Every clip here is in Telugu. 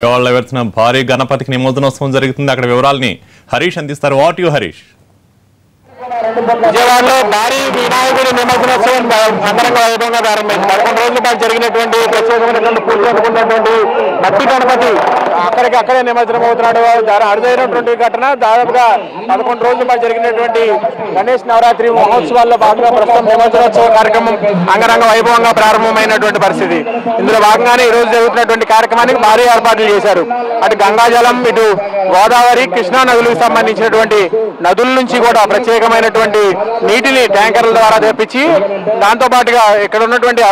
విజయవాడలో వెళ్తున్న భారీ గణపతికి నిమజ్జనోత్సవం జరుగుతుంది. అక్కడ వివరాలని హరీష్ అందిస్తారు. What you Harish? విజయవాడలో భారీ వినాయకుడి నిమజ్జనోత్సవం అంగరంగ వైభవంగా ప్రారంభమైంది. 11 రోజుల పాటు జరిగినటువంటి ప్రత్యేకమైనటువంటి పూజలు అందుకున్నటువంటి మట్టి గణపతి అక్కడే నిమజ్జనం అవుతున్నాడు. అరుదైనటువంటి ఘటన. దాదాపుగా 11 రోజుల పాటు జరిగినటువంటి గణేష్ నవరాత్రి మహోత్సవాల్లో భాగంగా ప్రస్తుతం నిమజ్జనోత్సవ కార్యక్రమం అంగరంగ వైభవంగా ప్రారంభమైనటువంటి పరిస్థితి. ఇందులో భాగంగానే ఈ రోజు జరుగుతున్నటువంటి కార్యక్రమానికి భారీ ఏర్పాట్లు చేశారు. అటు గంగాజలం, ఇటు గోదావరి, కృష్ణా నదులకు సంబంధించినటువంటి నదుల నుంచి కూడా ప్రత్యేకమైనటువంటి నీటిని ట్యాంకర్ల ద్వారా తెప్పించి దాంతో పాటుగా ఇక్కడ ఉన్నటువంటి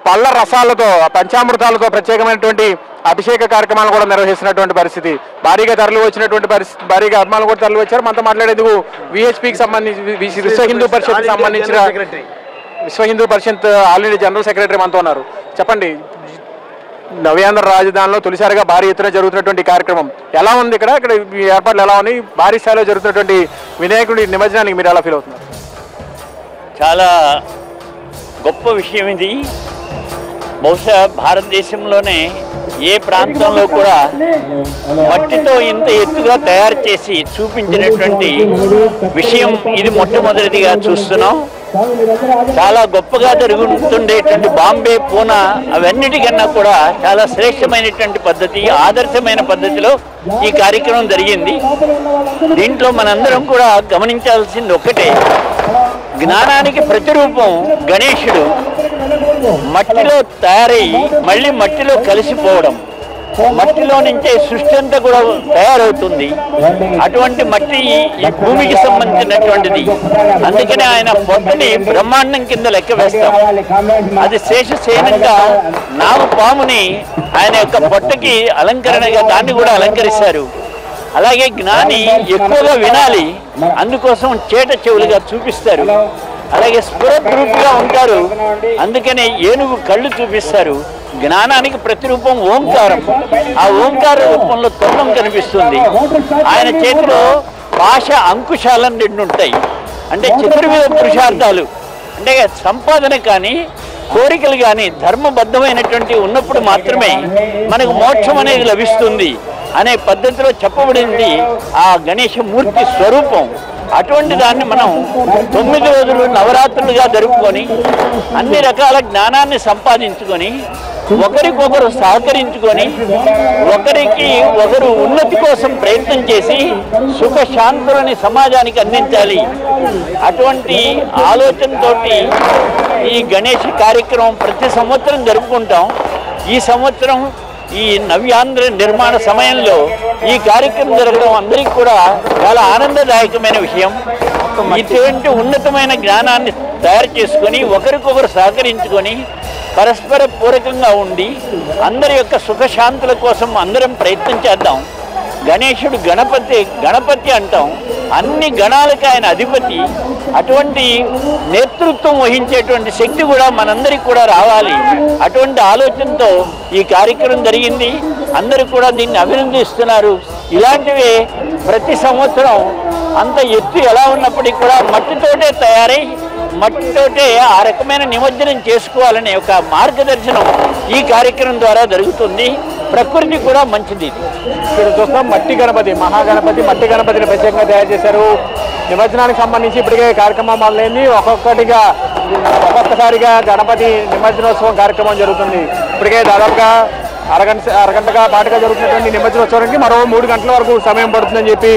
పళ్ళ రసాలతో, పంచామృతాలతో ప్రత్యేకమైనటువంటి అభిషేక కార్యక్రమాలు కూడా నిర్వహిస్తున్నటువంటి పరిస్థితి. భారీగా తరలి వచ్చినటువంటి పరిస్థితి, భారీగా అభిమానులు కూడా తరలి వచ్చారు. మనతో మాట్లాడేందుకు విహెచ్పికి సంబంధించి విశ్వ హిందూ పరిషత్ సంబంధించిన విశ్వ Hindu Parishad all India general secretary మనతో ఉన్నారు. చెప్పండి, నవ్యాంధ్ర రాజధానిలో తొలిసారిగా భారీ ఎత్తున జరుగుతున్నటువంటి కార్యక్రమం ఎలా ఉంది? ఇక్కడ ఏర్పాట్లు ఎలా ఉన్నాయి? భారీ స్థాయిలో జరుగుతున్నటువంటి వినాయకుడి నిమజ్జనానికి మీరు ఎలా ఫీల్ అవుతున్నారు? చాలా గొప్ప విషయం ఇది. బహుశా భారతదేశంలోనే ఏ ప్రాంతంలో కూడా మట్టితో ఇంత ఎత్తుగా తయారు చేసి చూపించినటువంటి విషయం ఇది మొట్టమొదటిగా చూస్తున్నాం. చాలా గొప్పగా జరుగుతుండేటువంటి బాంబే, పూనా అవన్నిటికన్నా కూడా చాలా శ్రేష్టమైనటువంటి పద్ధతి, ఆదర్శమైన పద్ధతిలో ఈ కార్యక్రమం జరిగింది. దీంట్లో మనందరం కూడా గమనించాల్సింది ఒక్కటే, జ్ఞానానికి ప్రతిరూపం గణేశుడు మట్టిలో తయారయ్యి మళ్ళీ మట్టిలో కలిసిపోవడం. మట్టిలో నుంచే సృష్టి అంతా కూడా తయారవుతుంది. అటువంటి మట్టి ఈ భూమికి సంబంధించినటువంటిది. అందుకనే ఆయన పొట్టని బ్రహ్మాండం కింద లెక్క వేస్తాం. అది శేషసేనంగా నాగు పాముని ఆయన యొక్క పొట్టకి అలంకరణగా దాన్ని కూడా అలంకరిస్తారు. అలాగే జ్ఞాని ఎక్కువగా వినాలి, అందుకోసం చేట చెవులుగా చూపిస్తారు. అలాగే స్ఫురద్రూపిగా ఉంటారు, అందుకనే ఏనుగు కళ్ళు చూపిస్తారు. జ్ఞానానికి ప్రతిరూపం ఓంకారం. ఆ ఓంకార రూపంలో తొండం కనిపిస్తుంది. ఆయన చేతిలో భాష అంకుశాలను 2 ఉంటాయి. అంటే చతుర్విధ పురుషార్థాలు, అంటే సంపాదన కానీ కోరికలు కానీ ధర్మబద్ధమైనటువంటి ఉన్నప్పుడు మాత్రమే మనకు మోక్షం అనేది లభిస్తుంది అనే పద్ధతిలో చెప్పబడింది ఆ గణేశమూర్తి స్వరూపం. అటువంటి దాన్ని మనం 9 రోజులు నవరాత్రులుగా జరుపుకొని అన్ని రకాల జ్ఞానాన్ని సంపాదించుకొని ఒకరికొకరు సహకరించుకొని ఒకరికి ఒకరు ఉన్నతి కోసం ప్రయత్నం చేసి సుఖశాంతులని సమాజానికి అందించాలి. అటువంటి ఆలోచనతో ఈ గణేష్ కార్యక్రమం ప్రతి సంవత్సరం జరుపుకుంటాం. ఈ సంవత్సరం ఈ నవ్యాంధ్ర నిర్మాణ సమయంలో ఈ కార్యక్రమం జరగడం అందరికీ కూడా చాలా ఆనందదాయకమైన విషయం. ఇటువంటి ఉన్నతమైన జ్ఞానాన్ని తయారు చేసుకొని ఒకరికొకరు సహకరించుకొని పరస్పర పూరకంగా ఉండి అందరి యొక్క సుఖశాంతుల కోసం అందరం ప్రయత్నం చేద్దాం. గణేశుడు గణపతి అంటాం, అన్ని గణాలకు ఆయన అధిపతి. అటువంటి నేతృత్వం వహించేటువంటి శక్తి కూడా మనందరికి కూడా రావాలి. అటువంటి ఆలోచనతో ఈ కార్యక్రమం జరిగింది. అందరూ కూడా దీన్ని అభినందిస్తున్నారు. ఇలాంటివే ప్రతి సంవత్సరం అంత ఎత్తు ఎలా ఉన్నప్పటికీ కూడా మట్టితోటే తయారై మట్టితోటే ఆ రకమైన నిమజ్జనం చేసుకోవాలనే ఒక మార్గదర్శనం ఈ కార్యక్రమం ద్వారా జరుగుతుంది. ప్రకృతి కూడా మంచిది. ఇక్కడ చూస్తాం మట్టి గణపతి, మహాగణపతి మట్టి గణపతిని ప్రత్యేకంగా తయారు చేశారు. నిమజ్జనానికి సంబంధించి ఇప్పటికే కార్యక్రమం మొదలైంది. ఒక్కొక్కసారిగా గణపతి నిమజ్జనోత్సవం కార్యక్రమం జరుగుతుంది. ఇప్పటికే దాదాపుగా అరగంటగా పాటుగా జరుగుతున్నటువంటి నిమజ్జనోత్సవానికి మరో 3 గంటల వరకు సమయం పడుతుందని చెప్పి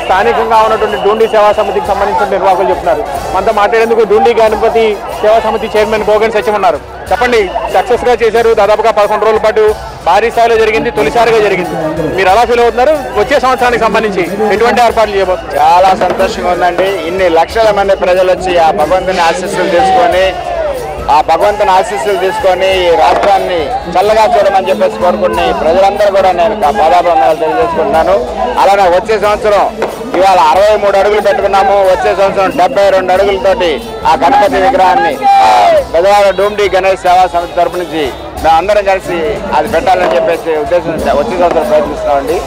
స్థానికంగా ఉన్నటువంటి డూండి సేవా సమితికి సంబంధించిన నిర్వాహకులు చెప్తున్నారు. మనతో మాట్లాడేందుకు డూండి గణపతి సేవా సమితి చైర్మన్ గోగన్ సత్యం ఉన్నారు. చెప్పండి, సక్సెస్ గా చేశారు. దాదాపుగా 11 రోజుల పాటు భారీ స్థాయిలో జరిగింది, తొలిసారిగా జరిగింది. మీరు ఎలా ఫీల్ అవుతున్నారు? వచ్చే సంవత్సరానికి సంబంధించి ఎటువంటి ఏర్పాట్లు చేయబోతున్నారు? చాలా సంతోషంగా ఉందండి. ఇన్ని లక్షల మంది ప్రజలు వచ్చి ఆ భగవంతుని ఆశీస్సులు తీసుకొని ఈ రాష్ట్రాన్ని చల్లగా చూడమని చెప్పేసి కోరుకుని ప్రజలందరూ కూడా నేను పాదాభివందనాలు తెలియజేసుకుంటున్నాను. అలానే వచ్చే సంవత్సరం ఇవాళ 63 అడుగులు పెట్టుకున్నాము. వచ్చే సంవత్సరం 72 అడుగులతోటి ఆ గణపతి విగ్రహాన్ని పెద్దవాడ డూండి గణేష్ సేవా సమితి తరపు నుంచి మేము అందరం కలిసి అది పెట్టాలని చెప్పేసి ఉద్దేశం వచ్చే సంవత్సరం ప్రయత్నిస్తున్నామండి.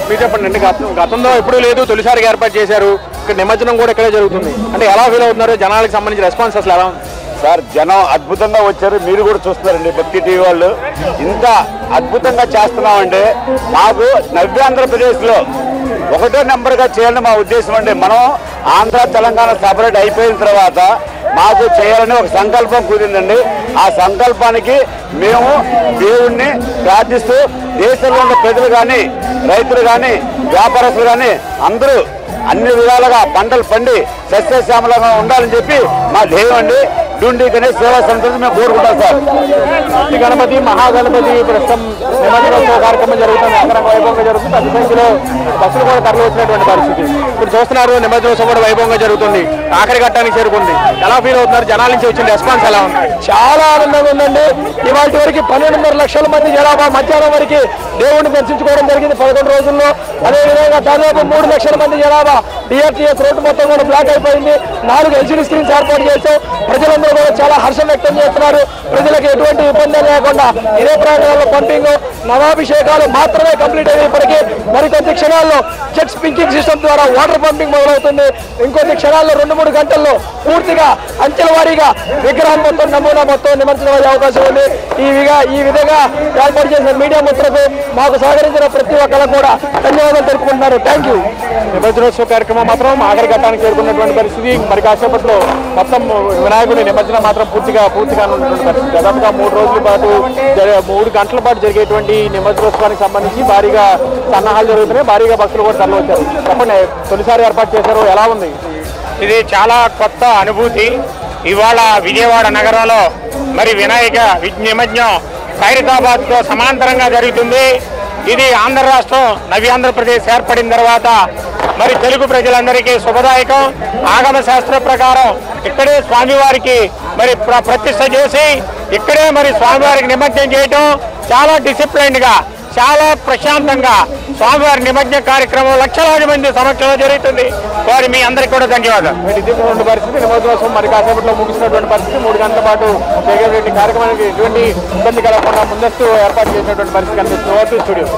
మీరు చెప్పండి, గతంలో ఎప్పుడూ లేదు, తొలిసారిగా ఏర్పాటు చేశారు. ఇక్కడ నిమజ్జనం కూడా ఇక్కడే జరుగుతుంది. అంటే ఎలా ఫీల్ అవుతున్నారు? జనాలకు సంబంధించి రెస్పాన్స్ అసలు ఎలా ఉంది? సార్ జనం అద్భుతంగా వచ్చారు, మీరు కూడా చూస్తున్నారండి భక్తి టీవీ వాళ్ళు. ఇంత అద్భుతంగా చేస్తున్నామంటే మాకు నవ్య ఆంధ్రప్రదేశ్లో ఒకటో నెంబర్గా చేయాలని మా ఉద్దేశం అండి. మనం ఆంధ్ర తెలంగాణ సపరేట్ అయిపోయిన తర్వాత మాకు చేయాలని ఒక సంకల్పం కుదిరిందండి. ఆ సంకల్పానికి మేము దేవుణ్ణి ప్రార్థిస్తూ దేశంలో ఉన్న ప్రజలు కానీ రైతులు కానీ వ్యాపారస్తులు కానీ అందరూ అన్ని విధాలుగా పంటలు పండి సస్యశ్యామలంగా ఉండాలని చెప్పి మా ధ్యేయం అండి. డుండి గణేష్ సేవా సమితి మేము కోరుకుంటాం సార్. ఈ గణపతి మహాగణపతి ప్రస్తుతం నిమజ్జనోత్సవ కార్యక్రమం జరుగుతుంది, అంగరంగ వైభవంగా జరుగుతుంది. అతి సంఖ్యలో బస్సులు కూడా తరలి వచ్చినటువంటి పరిస్థితి ఇప్పుడు చూస్తున్నారు. నిమజ్జనోత్సవం కూడా వైభవంగా జరుగుతుంది, ఆఖరి ఘట్టానికి చేరుకుంది. ఎలా ఫీల్ అవుతున్నారు? జనాల నుంచి వచ్చిన రెస్పాన్స్ ఎలా ఉంది? చాలా ఆనందంగా ఉందండి. ఇవాళ వరకు 12.5 లక్షల మంది జనాభా మధ్యాహ్నం వరకు దేవుడిని దర్శించుకోవడం జరిగింది 11 రోజుల్లో. అదేవిధంగా దాదాపు 3 లక్షల మంది జనాభా డిఆర్టీఎస్ రోడ్డు మొత్తం కూడా బ్లాక్ అయిపోయింది. 4 ఎల్సీడీ స్క్రీన్స్ ఏర్పాటు చేశాం. ప్రజలందరూ కూడా చాలా హర్షం వ్యక్తం చేస్తున్నారు. ప్రజలకు ఎటువంటి ఇబ్బంది లేకుండా ఇదే ప్రాంతాల్లో పంపింగ్ నవాభిషేకాలు మాత్రమే కంప్లీట్ అయినప్పటికీ మరికొద్ది క్షణాల్లో జెట్ స్పింకింగ్ సిస్టమ్ ద్వారా వాటర్ పంపింగ్ మొదలవుతుంది. ఇంకొద్ది క్షణాల్లో 2-3 గంటల్లో పూర్తిగా అంచెల వారీగా విగ్రహం మొత్తం నమూనా మొత్తం నిమజ్జనం అయ్యే అవకాశం ఉంది. ఈ విధంగా ఏర్పాటు చేసిన మీడియా మిత్రులకు మాకు సహకరించిన ప్రతి ఒక్కరికి కూడా ధన్యవాదాలు తెలుపుకుంటున్నారు. Thank you. నిమజ్జనోత్సవ కార్యక్రమం మాత్రం ఆఖరి ఘట్టానికి చేరుకున్నటువంటి పరిస్థితి. మరి కాసేపట్లో మొత్తం వినాయకుడి నిమజ్జనం మాత్రం పూర్తిగా ఉన్నటువంటి పరిస్థితి. దాదాపుగా 3 రోజుల పాటు 3 గంటల పాటు జరిగేటువంటి నిమజ్జనోత్సవానికి సంబంధించి భారీగా సన్నాహాలు జరుగుతున్నాయి. భారీగా భక్తులు కూడా తరలి వచ్చారు. చెప్పండి, తొలిసారి ఏర్పాటు చేశారు, ఎలా ఉంది? ఇది చాలా కొత్త అనుభూతి. ఇవాళ విజయవాడ నగరంలో మరి వినాయక నిమజ్జనం ఖైరతాబాద్తో సమాంతరంగా జరుగుతుంది. ఇది ఆంధ్ర రాష్ట్రం నవ్య ఆంధ్రప్రదేశ్ ఏర్పడిన తర్వాత మరి తెలుగు ప్రజలందరికీ శుభదాయకం. ఆగమ శాస్త్ర ప్రకారం ఇక్కడే స్వామివారికి మరి ప్రతిష్ఠ చేసి ఇక్కడే మరి స్వామివారికి నిమజ్జనం చేయటం చాలా డిసిప్లైన్గా చాలా ప్రశాంతంగా స్వామివారి నిమజ్జన కార్యక్రమం లక్షలాది మంది సమక్షంలో జరుగుతుంది. వారి మీ అందరికీ కూడా ధన్యవాదాలు. ఇటువంటి పరిస్థితి నిమజ్జనోత్సవం మరి కాసేపట్లో ముగిసినటువంటి పరిస్థితి. 3 గంటల పాటు జరిగేటువంటి కార్యక్రమానికి ఎటువంటి ఇబ్బంది కలగకుండా ముందస్తు ఏర్పాటు చేసినటువంటి పరిస్థితి కనిపిస్తుంది. స్టూడియో.